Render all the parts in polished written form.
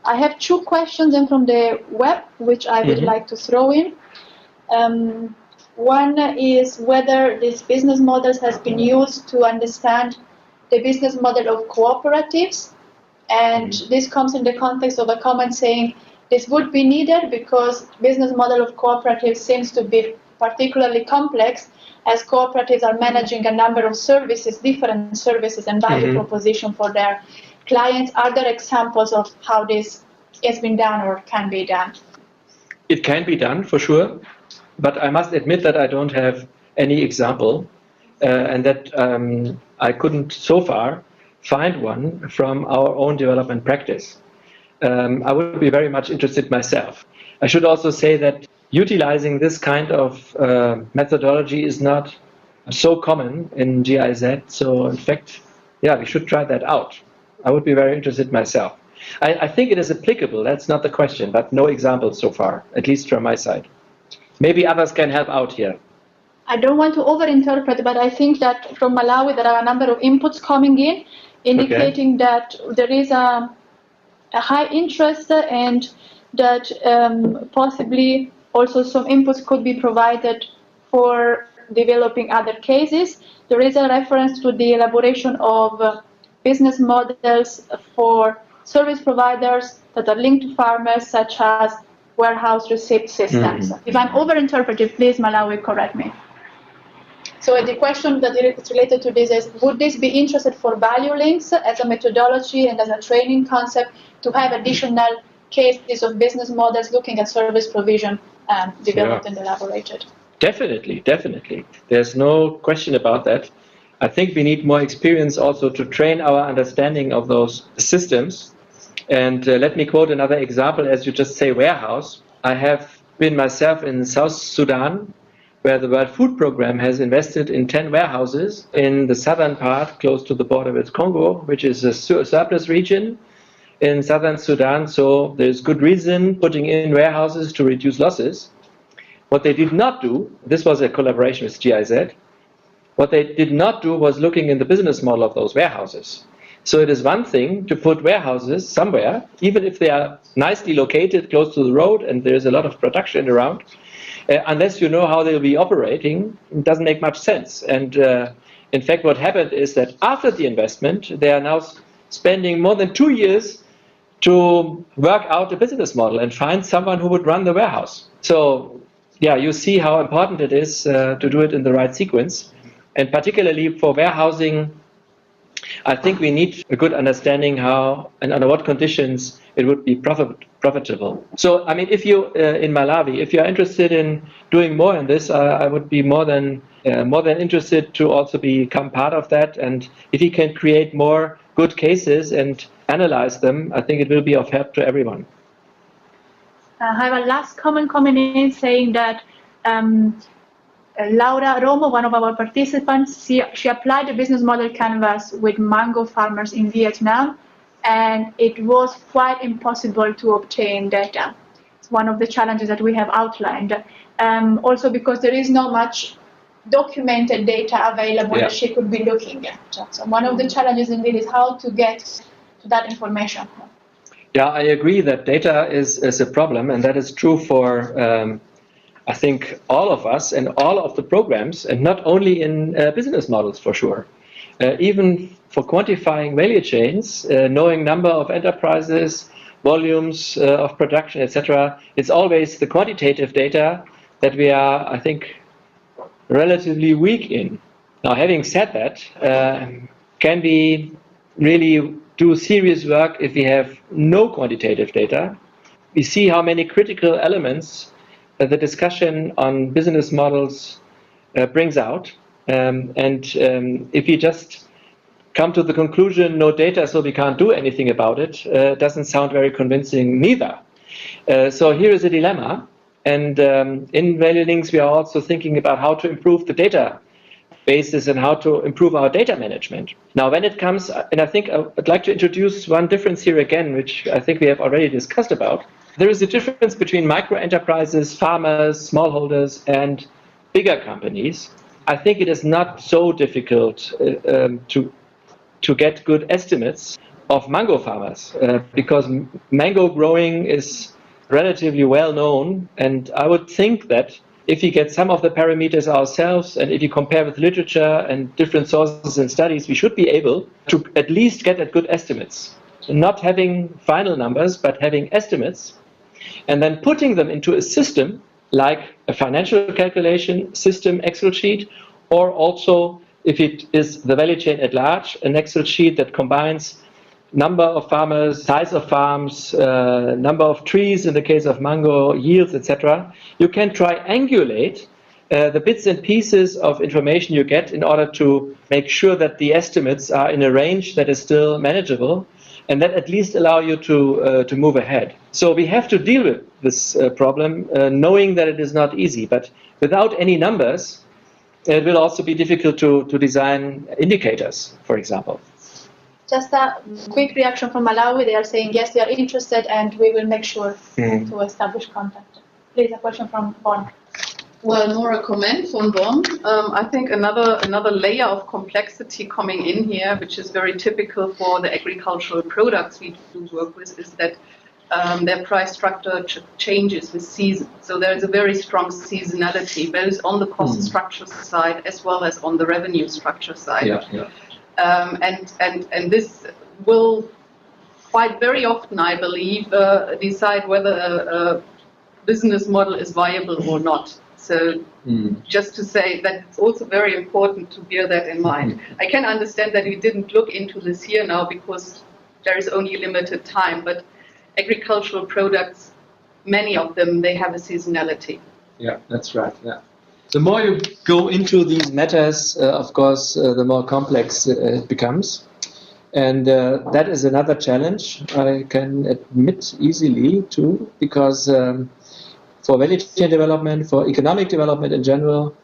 I have two questions then from the web, which I would like to throw in. One is whether these business models has been used to understand the business model of cooperatives, and this comes in the context of a comment saying this would be needed because business model of cooperatives seems to be particularly complex, as cooperatives are managing a number of services, different services and value proposition for their clients. Are there examples of how this has been done or can be done? It can be done for sure, but I must admit that I don't have any example and that I couldn't so far find one from our own development practice. I would be very much interested myself. I should also say that utilizing this kind of methodology is not so common in GIZ, so in fact, yeah, we should try that out. I would be very interested myself. I think it is applicable, that's not the question, but no examples so far, at least from my side. Maybe others can help out here. I don't want to overinterpret, but I think that from Malawi there are a number of inputs coming in, indicating that there is a high interest and that possibly also some inputs could be provided for developing other cases. There is a reference to the elaboration of business models for service providers that are linked to farmers, such as warehouse receipt systems. If I'm overinterpreting, please, Malawi, correct me. So the question that is related to this is, would this be interested for value links as a methodology and as a training concept to have additional cases of business models looking at service provision developed and elaborated? Definitely, definitely. There's no question about that. I think we need more experience also to train our understanding of those systems. And let me quote another example, as you just say, warehouse. I have been myself in South Sudan, where the World Food Programme has invested in 10 warehouses in the southern part, close to the border with Congo, which is a surplus region in southern Sudan. So there's good reason putting in warehouses to reduce losses. What they did not do, this was a collaboration with GIZ, what they did not do was looking in the business model of those warehouses. So it is one thing to put warehouses somewhere, even if they are nicely located close to the road and there's a lot of production around, unless you know how they'll be operating, it doesn't make much sense. And in fact, what happened is that after the investment, they are now spending more than 2 years to work out a business model and find someone who would run the warehouse. So yeah, you see how important it is to do it in the right sequence. And particularly for warehousing, I think we need a good understanding how and under what conditions it would be profitable. So, I mean, if you in Malawi, if you are interested in doing more in this, I would be more than interested to also become part of that. And if you can create more good cases and analyze them, I think it will be of help to everyone. I have a last comment coming in saying that Laura Romo, one of our participants, she applied the business model canvas with mango farmers in Vietnam, and it was quite impossible to obtain data. It's one of the challenges that we have outlined. Also because there is not much documented data available that she could be looking at. So one of the challenges indeed is how to get to that information. Yeah, I agree that data is a problem, and that is true for I think all of us and all of the programs, and not only in business models for sure. Even for quantifying value chains, knowing number of enterprises, volumes of production, etc. It's always the quantitative data that we are, I think, relatively weak in. Now, having said that, can we really do serious work if we have no quantitative data? We see how many critical elements the discussion on business models brings out. If you just come to the conclusion, no data, so we can't do anything about it, doesn't sound very convincing neither. So here is a dilemma. And in Value Links, we are also thinking about how to improve the data basis and how to improve our data management. Now, when it comes, and I think I'd like to introduce one difference here again, which I think we have already discussed about. There is a difference between micro enterprises, farmers, smallholders, and bigger companies. I think it is not so difficult to get good estimates of mango farmers, because mango growing is relatively well known, and I would think that if we get some of the parameters ourselves, and if you compare with literature and different sources and studies, we should be able to at least get at good estimates. Not having final numbers, but having estimates, and then putting them into a system like a financial calculation system, Excel sheet, or also, if it is the value chain at large, an Excel sheet that combines number of farmers, size of farms, number of trees in the case of mango, yields, etc. You can triangulate the bits and pieces of information you get in order to make sure that the estimates are in a range that is still manageable, and that at least allow you to move ahead. So we have to deal with this problem, knowing that it is not easy. But without any numbers, it will also be difficult to design indicators, for example. Just a quick reaction from Malawi. They are saying, yes, we are interested and we will make sure to establish contact. Please, a question from Bonn. Well, more a comment from Bonn. I think another layer of complexity coming in here, which is very typical for the agricultural products we do work with, is that their price structure changes with season. So there is a very strong seasonality, both on the cost structure side as well as on the revenue structure side. And this will quite very often, I believe, decide whether a business model is viable or not. So just to say that it's also very important to bear that in mind. I can understand that we didn't look into this here now because there is only limited time, but agricultural products, many of them, they have a seasonality. Yeah, that's right. Yeah. The more you go into these matters, of course, the more complex it becomes. And that is another challenge, I can admit easily too, because for value chain development, for economic development in general,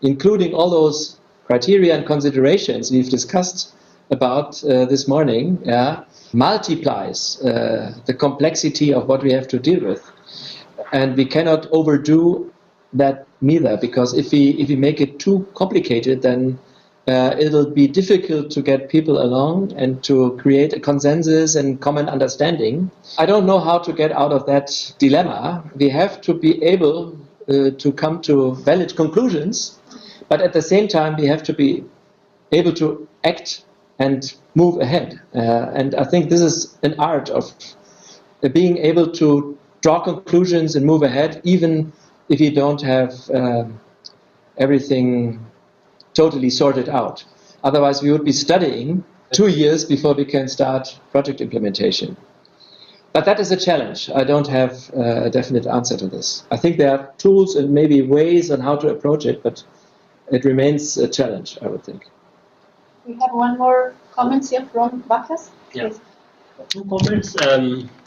including all those criteria and considerations we've discussed about this morning, multiplies the complexity of what we have to deal with. And we cannot overdo that neither, because if we make it too complicated, then it'll be difficult to get people along and to create a consensus and common understanding. I don't know how to get out of that dilemma. We have to be able to come to valid conclusions, but at the same time we have to be able to act and move ahead. And I think this is an art of being able to draw conclusions and move ahead, even if you don't have everything totally sorted out. Otherwise, we would be studying 2 years before we can start project implementation. But that is a challenge. I don't have a definite answer to this. I think there are tools and maybe ways on how to approach it, but it remains a challenge, I would think. We have one more comment here from Bacchus. Yeah. 2 comments.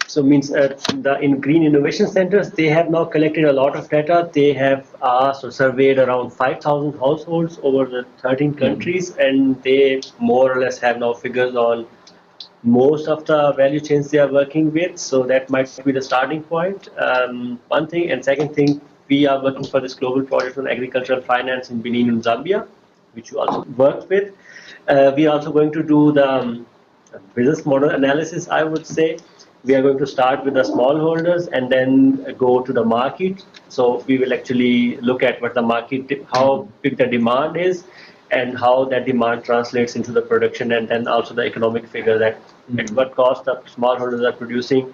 So means in Green Innovation Centers, they have now collected a lot of data. They have asked or surveyed around 5,000 households over the 13 countries, and they more or less have now figures on most of the value chains they are working with. So that might be the starting point. One thing, and second thing, we are working for this global project on agricultural finance in Benin and Zambia, which you also worked with. We are also going to do the business model analysis, I would say. We are going to start with the smallholders and then go to the market. So we will actually look at what the market, how big the demand is, and how that demand translates into the production, and then also the economic figure that at what cost the smallholders are producing,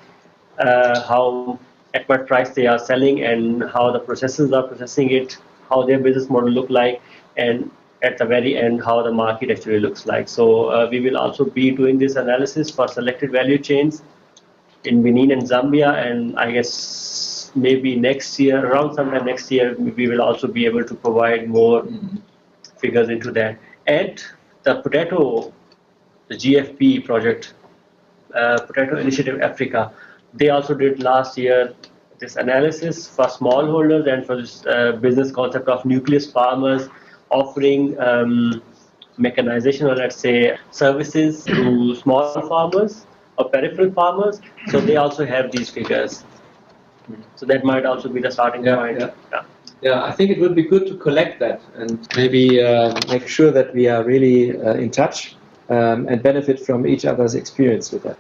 how at what price they are selling, and how the processors are processing it, how their business model look like, and at the very end how the market actually looks like. So we will also be doing this analysis for selected value chains in Benin and Zambia, and I guess maybe next year, around sometime next year, we will also be able to provide more figures into that. And the potato, the GFP project, Potato Initiative Africa, they also did last year this analysis for smallholders and for this business concept of nucleus farmers offering mechanization, or let's say services to small farmers or peripheral farmers. So they also have these figures. So that might also be the starting point. Yeah, I think it would be good to collect that and maybe make sure that we are really in touch. and benefit from each other's experience with that.